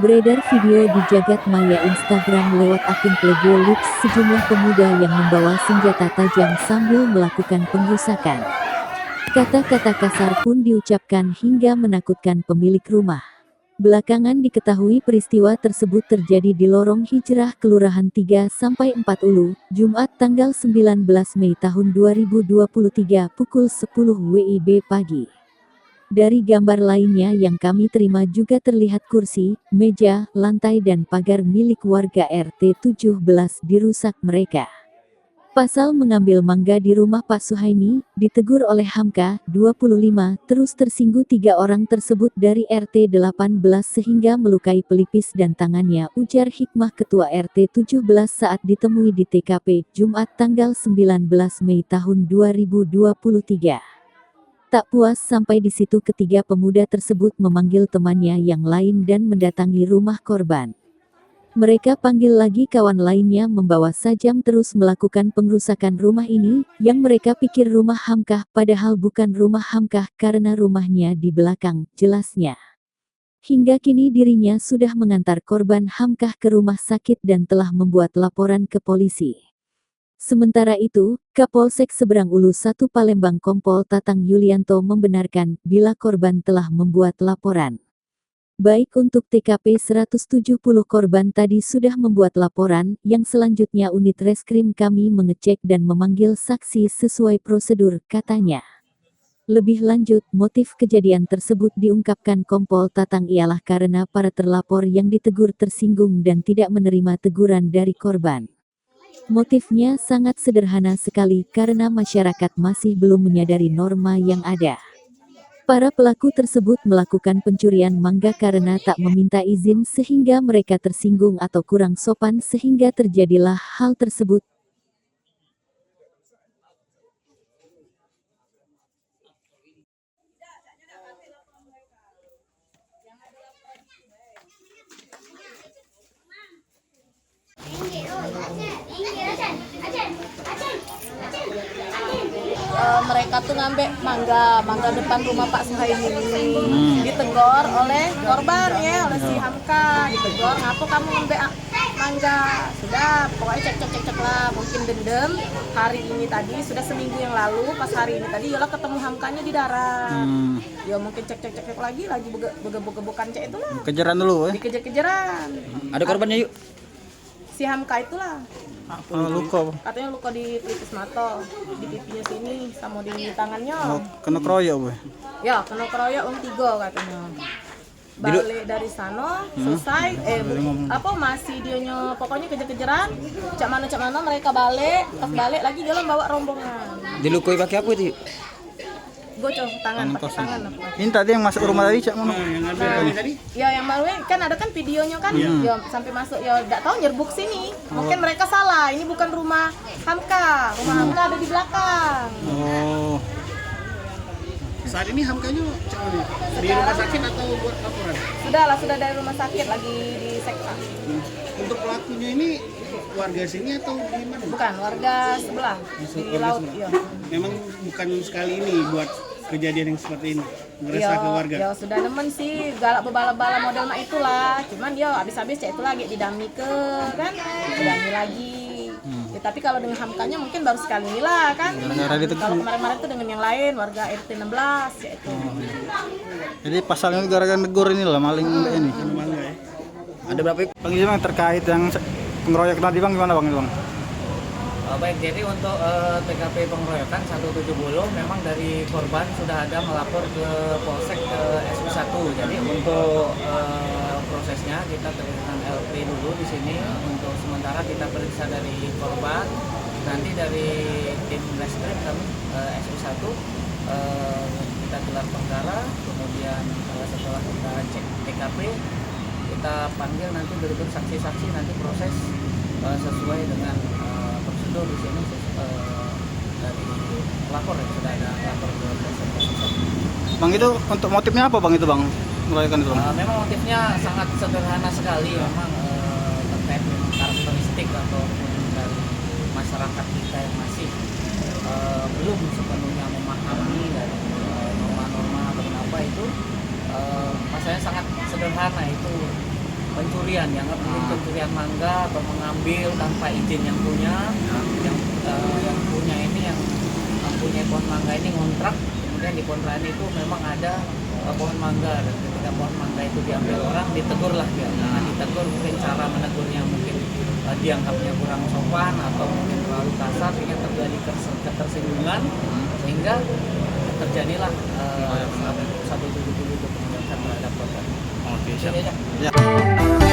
Beredar video di jagat maya Instagram lewat akun Playboy Looks sejumlah pemuda yang membawa senjata tajam sambil melakukan pengrusakan. Kata-kata kasar pun diucapkan hingga menakutkan pemilik rumah. Belakangan diketahui peristiwa tersebut terjadi di Lorong Hijrah Kelurahan 3-4 Ulu, Jumat tanggal 19 Mei tahun 2023 pukul 10 WIB pagi. Dari gambar lainnya yang kami terima juga terlihat kursi, meja, lantai dan pagar milik warga RT 17 dirusak mereka. Pasal mengambil mangga di rumah Pak Suhaimi, ditegur oleh Hamka, 25, terus tersinggung 3 orang tersebut dari RT 18 sehingga melukai pelipis dan tangannya, ujar Hikmah Ketua RT 17 saat ditemui di TKP, Jumat tanggal 19 Mei tahun 2023. Tak puas sampai di situ ketiga pemuda tersebut memanggil temannya yang lain dan mendatangi rumah korban. Mereka panggil lagi kawan lainnya membawa sajam terus melakukan pengrusakan rumah ini, yang mereka pikir rumah Hamkah, padahal bukan rumah Hamkah karena rumahnya di belakang, jelasnya. Hingga kini dirinya sudah mengantar korban Hamkah ke rumah sakit dan telah membuat laporan ke polisi. Sementara itu, Kapolsek Seberang Ulu 1 Palembang Kompol Tatang Yulianto membenarkan bila korban telah membuat laporan. Baik untuk TKP 170 korban tadi sudah membuat laporan, yang selanjutnya unit reskrim kami mengecek dan memanggil saksi sesuai prosedur, katanya. Lebih lanjut, motif kejadian tersebut diungkapkan Kompol Tatang ialah karena para terlapor yang ditegur tersinggung dan tidak menerima teguran dari korban. Motifnya sangat sederhana sekali karena masyarakat masih belum menyadari norma yang ada. Para pelaku tersebut melakukan pencurian mangga karena tak meminta izin sehingga mereka tersinggung atau kurang sopan sehingga terjadilah hal tersebut. Mereka tuh ngambil mangga depan rumah Pak Suhaimi, ditegur oleh korban ya, oleh si Hamka, ditegur, ngapa kamu ngambil mangga? Sudah, pokoknya cek lah, mungkin dendam. Hari ini tadi sudah seminggu yang lalu, pas hari ini tadi yola ketemu Hamkanya di darat. Ya mungkin cek lagi bege-begebukan cek itu lah. Kejaran dulu ya? Dikejar-kejaran. Ada korbannya yuk? Si Hamka itulah. Luka. Katanya luka di pelipis mata, di pipinya sini sama di tangannya. Kena keroyok boy. Ya, kena keroyok 3 katanya. Balik dari sana, selesai, masih dianya pokoknya kejar-kejaran. Cak mana mereka balik, pas balik lagi jalan bawa rombongan. Dilukai pakai apa itu? Gocok tangan, pakai tangan. Ini tadi yang masuk rumah tadi cak mana? Yang ada tadi? Ya yang malu kan ada kan videonya kan, ya sampai masuk ya enggak tahu nyerbuk sini. Mungkin mereka salah, ini bukan rumah Hamka. Rumah Hamka ada di belakang. Oh. Saat ini Hamkanya di rumah sakit atau buat laporan? Sudah dari rumah sakit lagi di sekta. Untuk pelakunya ini warga sini atau gimana? Bukan, warga sebelah di laut. Ya. Memang bukan sekali ini buat kejadian yang seperti ini, ngerasa ke warga. Ya sudah nemen sih, galak bebala-bala model mak itulah. Cuman dia habis-habis cek itu lagi didami ke kan, didami lagi. Ya, tapi kalau dengan Hamkanya mungkin baru sekali ini lah kan. Kalau kemarin-kemarin itu dengan yang lain warga RT 16 ya itu. Jadi pasalnya gara-gara negur ini lah maling ini. Ya. Ada berapa pengisian yang terkait yang pengeroyok tadi bang, gimana bang itu bang? Baik, jadi untuk TKP pengeroyokan 170 memang dari korban sudah ada melapor ke Polsek ke SU1. Jadi untuk prosesnya kita terima LP dulu di sini. Untuk sementara kita periksa dari korban, nanti dari tim reskrim kami SU1 kita gelar perkara, kemudian setelah kita cek TKP kita panggil nanti berikut saksi-saksi, nanti proses sesuai dengan prosedur di sini dari pelapor ya, sudah ada lapor ke Polsek. Bang itu untuk motifnya apa bang itu bang? Pengeroyokan itu bang? Memang motifnya sangat sederhana sekali, memang terkait dengan karakteristik ataupun dari masyarakat kita yang masih belum sepenuhnya memahami dari norma-norma atau apa itu. Masalahnya sangat sederhana itu pencurian, yang mungkin pencurian mangga atau mengambil tanpa izin yang punya, yang punya ini yang mempunyai pohon mangga ini ngontrak, kemudian di kontrakan itu memang ada pohon mangga, dan ketika pohon mangga itu diambil orang, ditegurlah dia. Nah, ditegur mungkin cara menegurnya mungkin dianggapnya kurang sopan atau mungkin terlalu kasar sehingga terjadi ketersinggungan, sehingga terjadilah 170 itu penindakan terhadap korban. Oke, siap. Ini aja. Ya.